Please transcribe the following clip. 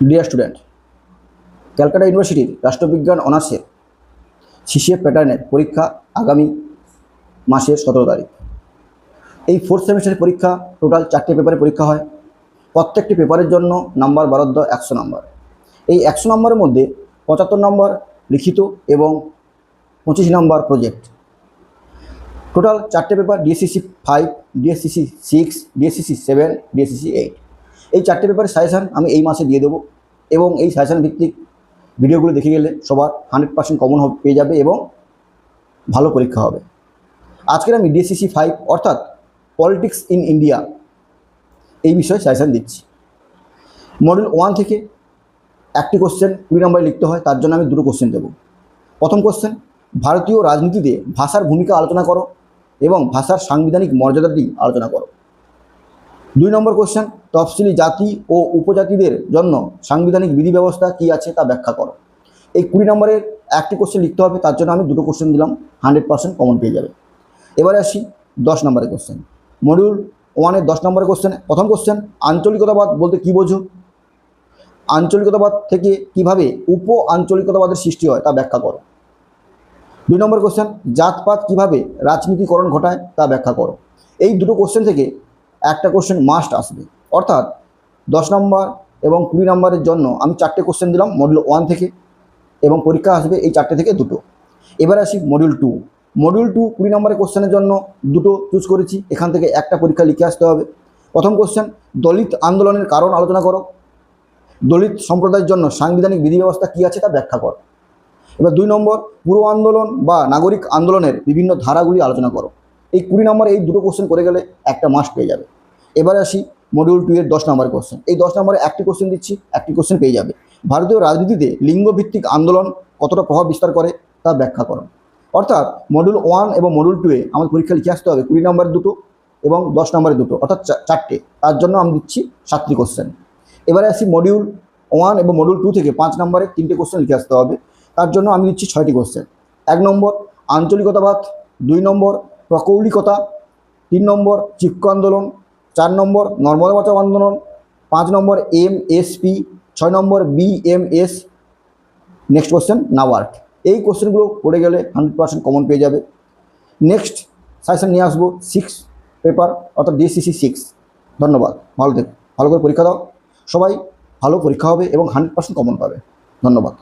Dear student, Calcutta ইউনিভার্সিটির রাষ্ট্রবিজ্ঞান অনার্সের সিসিএফ প্যাটার্নের পরীক্ষা আগামী মাসের 17 তারিখ। এই ফোর্থ সেমিস্টারের পরীক্ষা টোটাল 4টে পেপারে পরীক্ষা হয়। প্রত্যেকটি পেপারের জন্য নাম্বার বরাদ্দ 100 নম্বর। এই 100 নম্বরের মধ্যে 75 নম্বর লিখিত এবং 25 নম্বর প্রজেক্ট। টোটাল 4টে paper DSCC 5, DSCC 6, DSCC 7, DSCC 8। এই 4টে পেপারের সাজেশান আমি এই মাসে দিয়ে দেবো এবং এই সাজেশান ভিত্তিক ভিডিওগুলো দেখে গেলে সবার 100% কমন পেয়ে যাবে এবং ভালো পরীক্ষা হবে। আজকের আমি ডিএসসিসি 5 অর্থাৎ পলিটিক্স ইন ইন্ডিয়া এই বিষয়ে সাজেশান দিচ্ছি। মডিউল 1 থেকে একটি কোশ্চেন 20 নম্বরে লিখতে হয়, তার জন্য আমি দুটো কোশ্চেন দেবো। প্রথম কোশ্চেন, ভারতীয় রাজনীতিতে ভাষার ভূমিকা আলোচনা করো এবং ভাষার সাংবিধানিক মর্যাদাটি আলোচনা করো। 2 নম্বর কোশ্চেন, তফসিলি জাতি ও উপজাতিদের জন্য সাংবিধানিক বিধি ব্যবস্থা কী আছে তা ব্যাখ্যা করো। এই 20 নম্বরের একটি কোশ্চেন লিখতে হবে, তার জন্য আমি দুটো কোশ্চেন দিলাম, 100% কমন পেয়ে যাবে। এবারে আসি 10 নম্বরের কোশ্চেন। মডিউল 1-এর 10 নম্বরের কোশ্চেন। প্রথম কোশ্চেন, আঞ্চলিকতাবাদ বলতে কী বোঝো? আঞ্চলিকতাবাদ থেকে কিভাবে উপ আঞ্চলিকতাবাদের সৃষ্টি হয় তা ব্যাখ্যা করো। 2 নম্বর কোশ্চেন, জাতপাত কিভাবে রাজনীতিকরণ ঘটায় তা ব্যাখ্যা করো। এই দুটো কোশ্চেন থেকে একটা কোশ্চেন মাস্ট আসবে, অর্থাৎ 10 নম্বর এবং 20 নম্বরের জন্য আমি 4টে কোশ্চেন দিলাম মডিউল 1 থেকে এবং পরীক্ষা আসবে এই 4টে থেকে দুটো। এবার আসি মডিউল 2। মডিউল 2 20 নম্বরের কোশ্চেনের জন্য দুটো চুজ করেছি, এখান থেকে একটা পরীক্ষা লিখে আসতে হবে। প্রথম কোশ্চেন, দলিত আন্দোলনের কারণ আলোচনা করো। দলিত সম্প্রদায়ের জন্য সাংবিধানিক বিধি ব্যবস্থা কী আছে তা ব্যাখ্যা করো। এবার 2 নম্বর, পুরো আন্দোলন বা নাগরিক আন্দোলনের বিভিন্ন ধারাগুলি আলোচনা করো। এই 20 নম্বর এই দুটো কোশ্চেন করে গেলে একটা মাস্ট পেয়ে যাবে। এবারে আসি মডিউল 2-এর 10 নম্বরের কোশ্চেন। এই 10 নম্বরে একটি কোশ্চেন দিচ্ছি, একটি কোশ্চেন পেয়ে যাবে। ভারতীয় রাজনীতিতে লিঙ্গভিত্তিক আন্দোলন কতটা প্রভাব বিস্তার করে তা ব্যাখ্যা করো। অর্থাৎ মডিউল 1 এবং মডিউল 2-এ আমার পরীক্ষা লিখে আসতে হবে 20 নম্বরের দুটো এবং 10 নম্বরের দুটো, অর্থাৎ 4টে। তার জন্য আমি দিচ্ছি 7টি কোশ্চেন। এবারে আসি মডিউল 1 এবং মডিউল 2 থেকে 5 নম্বরে 3টে কোশ্চেন লিখে আসতে হবে, তার জন্য আমি দিচ্ছি 6টি কোশ্চেন। 1 নম্বর আঞ্চলিকতাবাদ, 2 নম্বর প্রকৌলিকতা, 3 নম্বর চিপকো আন্দোলন, 4 নম্বর নর্মদা বাঁচাও আন্দোলন, 5 নম্বর এমএসপি, 6 নম্বর বিএমএস। Next question NABARD. এই কোশ্চেনগুলো পড়ে গেলে 100% কমন পেয়ে যাবে। নেক্সট সাজেশন নিয়ে আসবো 6 পেপার অর্থাৎ ডিএসসিসি 6। ধন্যবাদ, ভালো করে পরীক্ষা দাও। সবাই ভালো পরীক্ষা হবে এবং 100% কমন পাবে। ধন্যবাদ।